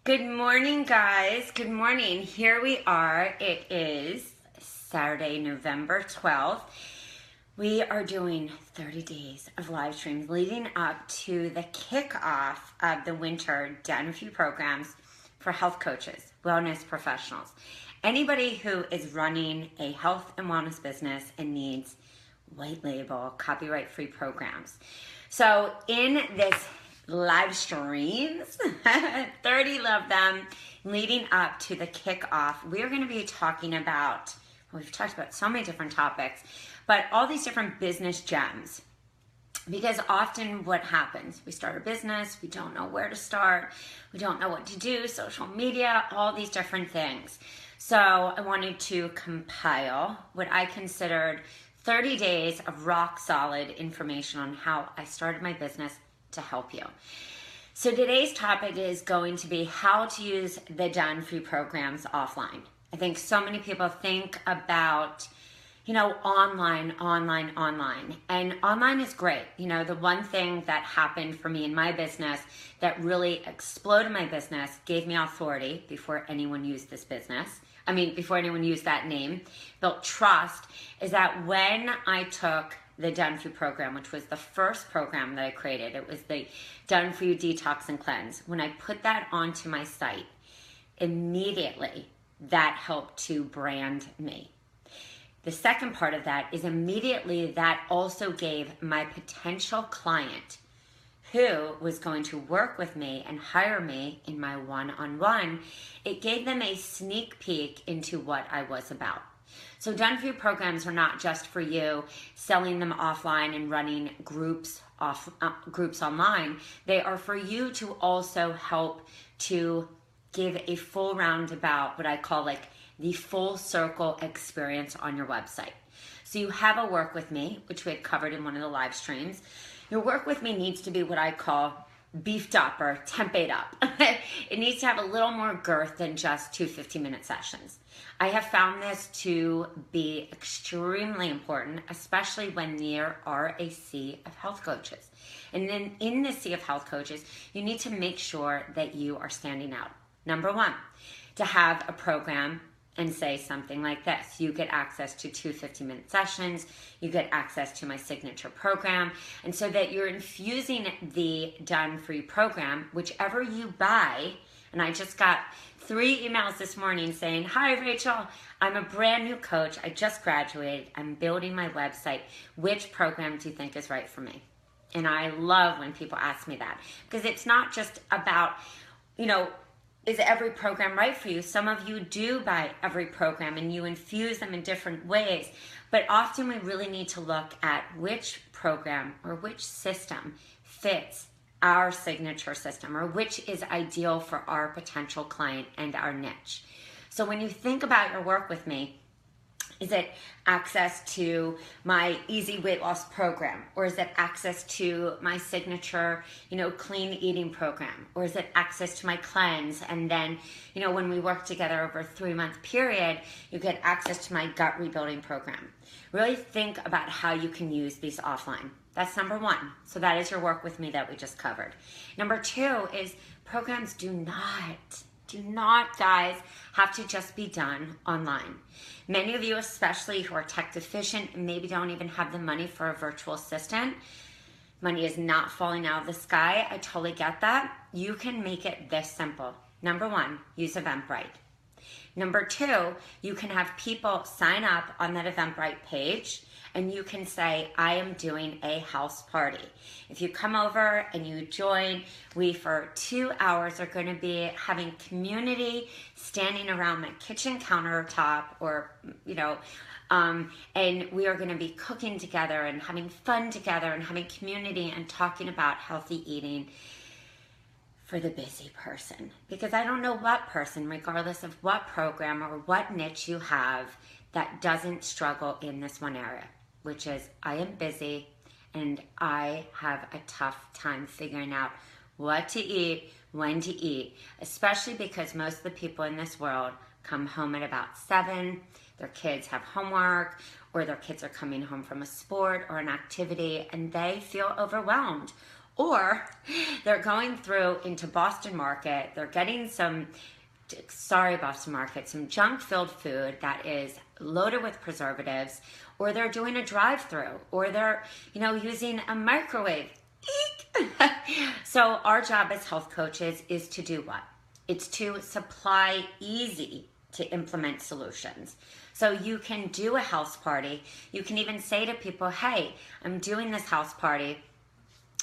Good morning, guys. Good morning. Here we are. It is Saturday, November 12th. We are doing 30 days of live streams leading up to the kickoff of the winter Done a Few programs for health coaches, wellness professionals, anybody who is running a health and wellness business and needs white label, copyright-free programs. So in this live streams, 30 of them leading up to the kickoff, we're going to be talking about, we've talked about so many different topics, but all these different business gems. Because often what happens, we start a business, we don't know where to start, we don't know what to do, social media, all these different things. So I wanted to compile what I considered 30 days of rock solid information on how I started my business to help you. So today's topic is going to be how to use the Done Free programs offline. I think so many people think about, online. And online is great. The one thing that happened for me in my business that really exploded my business, gave me authority before anyone used this business. Before anyone used that name, built trust, is that when I took the Done For You program, which was the first program that I created, it was the Done For You Detox and Cleanse. When I put that onto my site, immediately that helped to brand me. The second part of that is immediately that also gave my potential client who was going to work with me and hire me in my one-on-one, it gave them a sneak peek into what I was about. So Done For You programs are not just for you selling them offline and running groups online. They are for you to also help to give a full roundabout, what I call like the full circle experience on your website. So you have a work with me, which we had covered in one of the live streams. Your work with me needs to be what I call beefed up or temped up. It needs to have a little more girth than just two 50-minute sessions. I have found this to be extremely important, especially when there are a sea of health coaches. And then in the sea of health coaches, you need to make sure that you are standing out. Number one, to have a program and say something like this. You get access to two 50-minute sessions. You get access to my signature program. And so that you're infusing the Done For You program, whichever you buy. And I just got 3 emails this morning saying, "Hi, Rachel, I'm a brand new coach. I just graduated. I'm building my website. Which program do you think is right for me?" And I love when people ask me that, because it's not just about, is every program right for you? Some of you do buy every program and you infuse them in different ways. But often we really need to look at which program or which system fits our signature system, or which is ideal for our potential client and our niche. So when you think about your work with me, is it access to my easy weight loss program? Or is it access to my signature, clean eating program? Or is it access to my cleanse? And then, when we work together over a 3-month period, you get access to my gut rebuilding program. Really think about how you can use these offline. That's number one. So that is your work with me that we just covered. Number 2 is programs do not, guys, have to just be done online. Many of you, especially who are tech deficient and maybe don't even have the money for a virtual assistant, money is not falling out of the sky. I totally get that. You can make it this simple. Number 1, use Eventbrite. Number 2, you can have people sign up on that Eventbrite page, and you can say, "I am doing a house party." If you come over and you join, we for 2 hours are going to be having community standing around my kitchen countertop, or, and we are going to be cooking together and having fun together and having community and talking about healthy eating for the busy person. Because I don't know what person, regardless of what program or what niche you have, that doesn't struggle in this one area, which is I am busy and I have a tough time figuring out what to eat, when to eat, especially because most of the people in this world come home at about 7, their kids have homework, or their kids are coming home from a sport or an activity, and they feel overwhelmed. Or they're going through into Boston Market, they're getting some, sorry Boston Market, some junk-filled food that is loaded with preservatives, or they're doing a drive-through, or they're, using a microwave. Eek! So our job as health coaches is to do what? It's to supply easy to implement solutions. So you can do a house party. You can even say to people, hey, I'm doing this house party.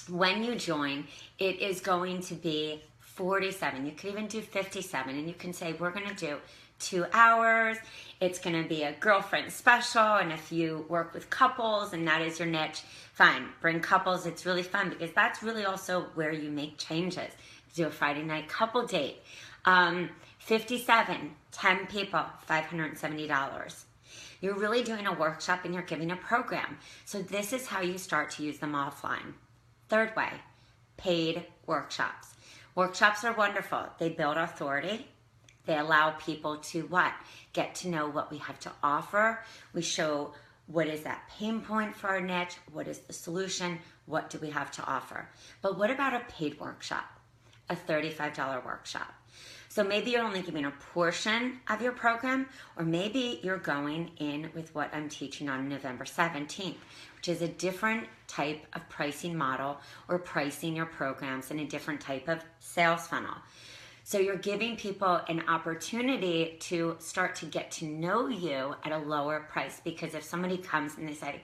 When you join, it is going to be 47. You could even do 57, and you can say, we're going to do 2 hours. It's going to be a girlfriend special, and if you work with couples and that is your niche, fine, bring couples. It's really fun because that's really also where you make changes. Do a Friday night couple date. 57, 10 people, $570. You're really doing a workshop and you're giving a program. So this is how you start to use them offline. Third way, paid workshops. Workshops are wonderful. They build authority. They allow people to what? Get to know what we have to offer. We show what is that pain point for our niche? What is the solution? What do we have to offer? But what about a paid workshop? A $35 workshop. So maybe you're only giving a portion of your program, or maybe you're going in with what I'm teaching on November 17th, which is a different type of pricing model, or pricing your programs in a different type of sales funnel. So you're giving people an opportunity to start to get to know you at a lower price, because if somebody comes and they say,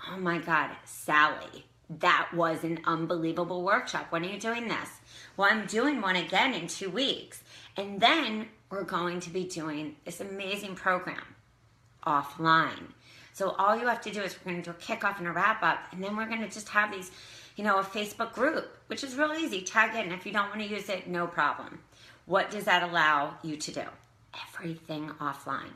oh my God, Sally, that was an unbelievable workshop. When are you doing this? Well, I'm doing one again in 2 weeks. And then we're going to be doing this amazing program offline. So all you have to do is we're going to do a kickoff and a wrap up. And then we're going to just have these, a Facebook group, which is real easy. Tag in. If you don't want to use it, no problem. What does that allow you to do? Everything offline.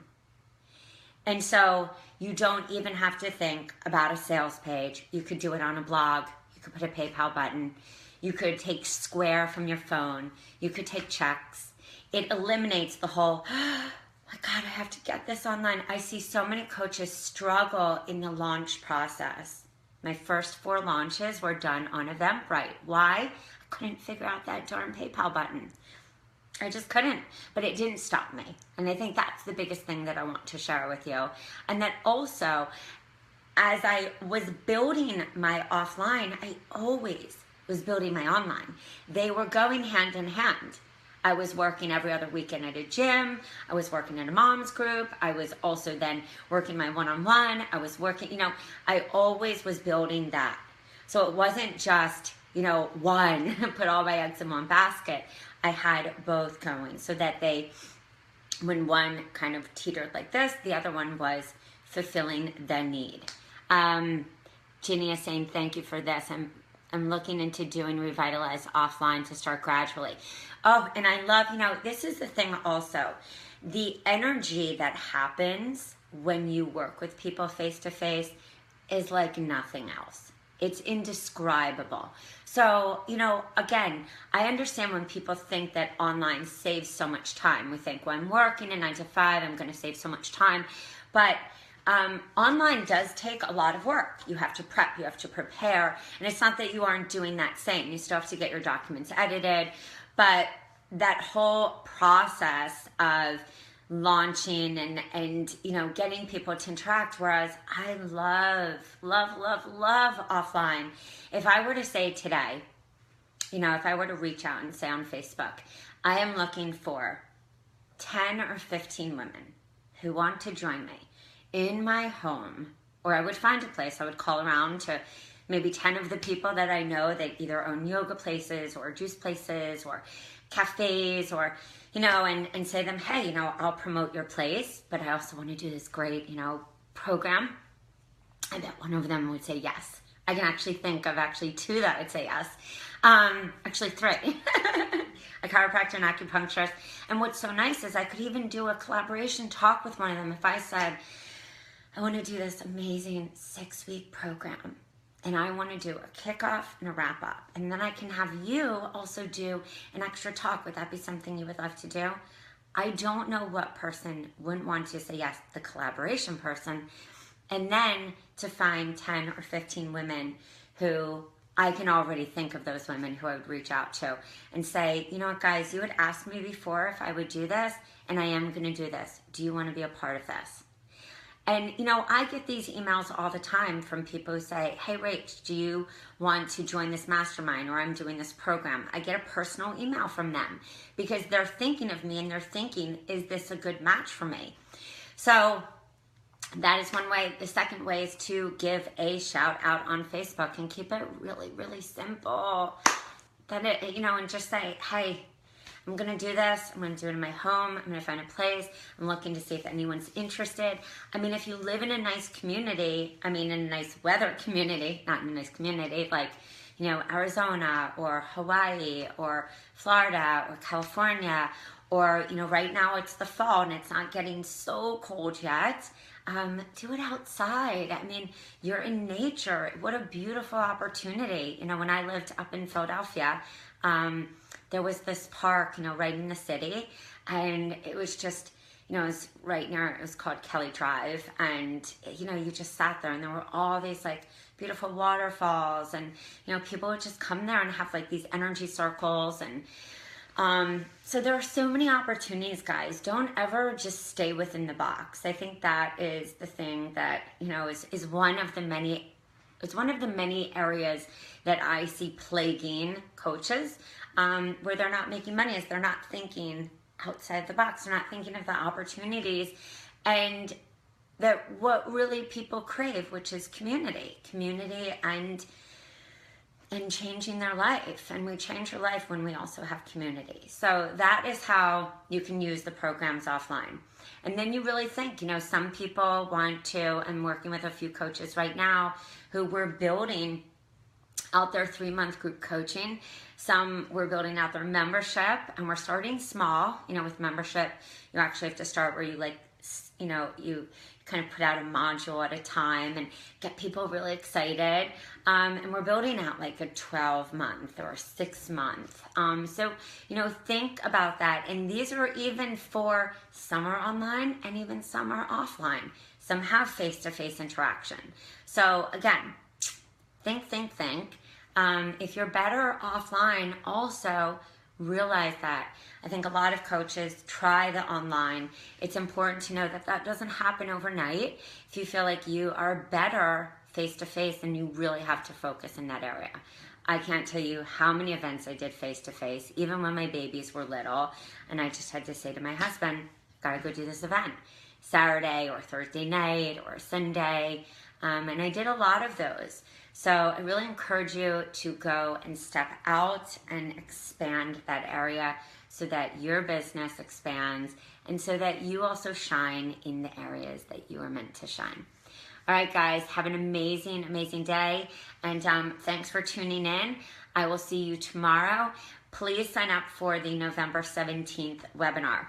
And so you don't even have to think about a sales page. You could do it on a blog. You could put a PayPal button. You could take Square from your phone. You could take checks. It eliminates the whole, oh my God, I have to get this online. I see so many coaches struggle in the launch process. My first 4 launches were done on Eventbrite. Why? I couldn't figure out that darn PayPal button. I just couldn't, but it didn't stop me. And I think that's the biggest thing that I want to share with you. And that also, as I was building my offline, I always was building my online. They were going hand in hand. I was working every other weekend at a gym. I was working in a mom's group. I was also then working my one-on-one. I was working, I always was building that. So it wasn't just, one, put all my eggs in one basket. I had both going so that when one kind of teetered like this, the other one was fulfilling the need. Ginny is saying, thank you for this. I'm looking into doing Revitalize offline to start gradually. Oh, and I love, this is the thing also. The energy that happens when you work with people face to face is like nothing else. It's indescribable. So, again, I understand when people think that online saves so much time. We think, well, I'm working a 9 to 5, I'm going to save so much time. But online does take a lot of work. You have to prep, you have to prepare. And it's not that you aren't doing that same. You still have to get your documents edited. But that whole process of launching and getting people to interact, whereas I love offline. If I were to say today, if I were to reach out and say on Facebook, I am looking for 10 or 15 women who want to join me in my home, or I would find a place, I would call around to maybe 10 of the people that I know that either own yoga places or juice places or cafes or, and say to them, hey, I'll promote your place, but I also want to do this great, program. I bet one of them would say yes. I can actually think of 2 that would say yes. Actually 3. A chiropractor and acupuncturist. And what's so nice is I could even do a collaboration talk with one of them if I said, I want to do this amazing 6-week program. And I want to do a kickoff and a wrap up. And then I can have you also do an extra talk. Would that be something you would love to do? I don't know what person wouldn't want to say yes, the collaboration person. And then to find 10 or 15 women who I can already think of those women who I would reach out to and say, you know what, guys, you had asked me before if I would do this, and I am going to do this. Do you want to be a part of this? And, you know, I get these emails all the time from people who say, hey, Rach, do you want to join this mastermind, or I'm doing this program? I get a personal email from them because they're thinking of me and they're thinking, is this a good match for me? So that is one way. The second way is to give a shout out on Facebook and keep it really, really simple. And just say, hey, I'm going to do this. I'm going to do it in my home. I'm going to find a place. I'm looking to see if anyone's interested. I mean, if you live in a nice community, in a nice weather community, not in a nice community, like, Arizona or Hawaii or Florida or California, or, right now it's the fall and it's not getting so cold yet. Do it outside. You're in nature. What a beautiful opportunity. When I lived up in Philadelphia, there was this park, right in the city, and it was just, it was right near, it was called Kelly Drive, and, you just sat there, and there were all these, like, beautiful waterfalls, and, people would just come there and have, like, these energy circles, and so there are so many opportunities, guys. Don't ever just stay within the box. I think that is the thing that, is one of the many, it's one of the many areas that I see plaguing coaches, where they're not making money, is they're not thinking outside the box. They're not thinking of the opportunities, and that what really people crave, which is community and changing their life. And we change your life when we also have community. So that is how you can use the programs offline. And then you really think, some people want to, I'm working with a few coaches right now who we're building out their 3-month group coaching. Some we're building out their membership, and we're starting small. With membership, you actually have to start where you you kind of put out a module at a time and get people really excited. And we're building out like a 12-month or 6-month. So, think about that. And these are even for some are online and even some are offline. Some have face-to-face interaction. So again, think. If you're better offline, also realize that. I think a lot of coaches try the online. It's important to know that that doesn't happen overnight. If you feel like you are better face-to-face, then you really have to focus in that area. I can't tell you how many events I did face-to-face, even when my babies were little, and I just had to say to my husband, gotta go do this event, Saturday or Thursday night or Sunday, and I did a lot of those. So I really encourage you to go and step out and expand that area so that your business expands and so that you also shine in the areas that you are meant to shine. All right, guys, have an amazing, amazing day. And thanks for tuning in. I will see you tomorrow. Please sign up for the November 17th webinar.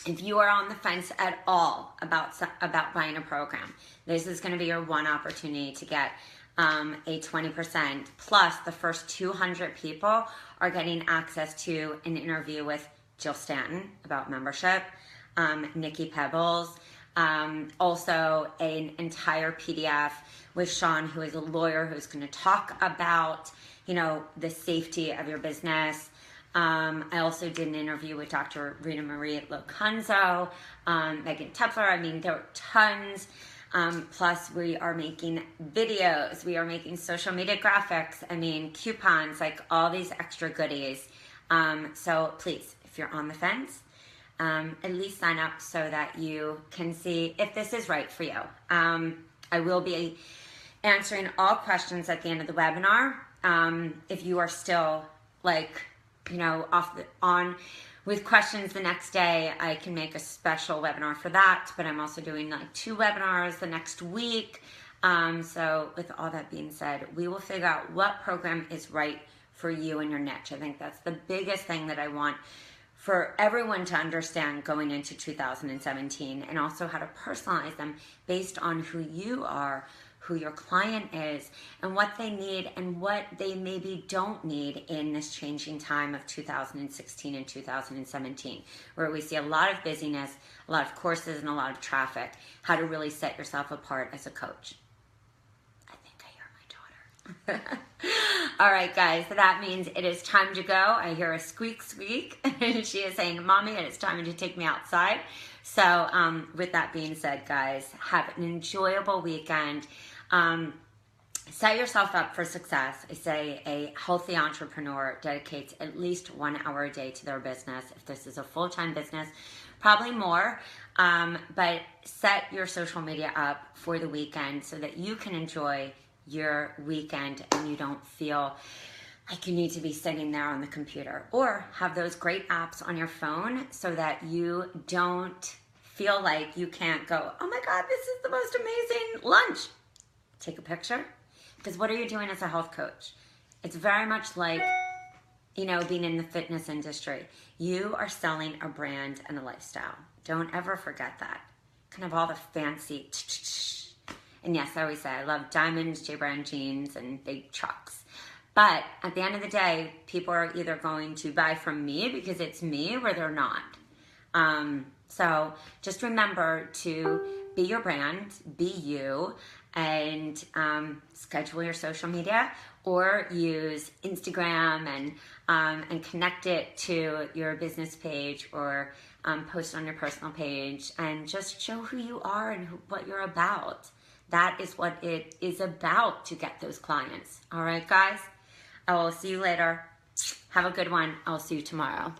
If you are on the fence at all about buying a program, this is going to be your one opportunity to get a 20%, plus the first 200 people are getting access to an interview with Jill Stanton about membership, Nikki Pebbles, also an entire PDF with Sean, who is a lawyer who's going to talk about, the safety of your business. I also did an interview with Dr. Rita Marie Locanzo, Megan Tepler. There are tons. Plus, we are making videos. We are making social media graphics. Coupons, like all these extra goodies. So please, if you're on the fence, at least sign up so that you can see if this is right for you. I will be answering all questions at the end of the webinar. If you are still on with questions the next day, I can make a special webinar for that, but I'm also doing 2 webinars the next week. So with all that being said, we will figure out what program is right for you and your niche. I think that's the biggest thing that I want for everyone to understand going into 2017, and also how to personalize them based on who you are, who your client is, and what they need and what they maybe don't need in this changing time of 2016 and 2017, where we see a lot of busyness, a lot of courses, and a lot of traffic. How to really set yourself apart as a coach. I think I hear my daughter. All right, guys, so that means it is time to go. I hear a squeak, squeak. She is saying, Mommy, it is time to take me outside. So with that being said, guys, have an enjoyable weekend. Set yourself up for success. I say a healthy entrepreneur dedicates at least 1 hour a day to their business. If this is a full-time business, probably more. But set your social media up for the weekend so that you can enjoy your weekend and you don't feel like you need to be sitting there on the computer, or have those great apps on your phone so that you don't feel like you can't go, oh my God, this is the most amazing lunch. Take a picture, because what are you doing as a health coach? It's very much like, you know, being in the fitness industry. You are selling a brand and a lifestyle. Don't ever forget that. Kind of all the fancy. And yes, I always say I love diamonds, J-brand jeans, and big trucks. But at the end of the day, people are either going to buy from me because it's me, or they're not. So just remember to be your brand, be you, and schedule your social media, or use Instagram and connect it to your business page, or post on your personal page, and just show who you are and what you're about. That is what it is about to get those clients. All right, guys? I will see you later. Have a good one. I'll see you tomorrow.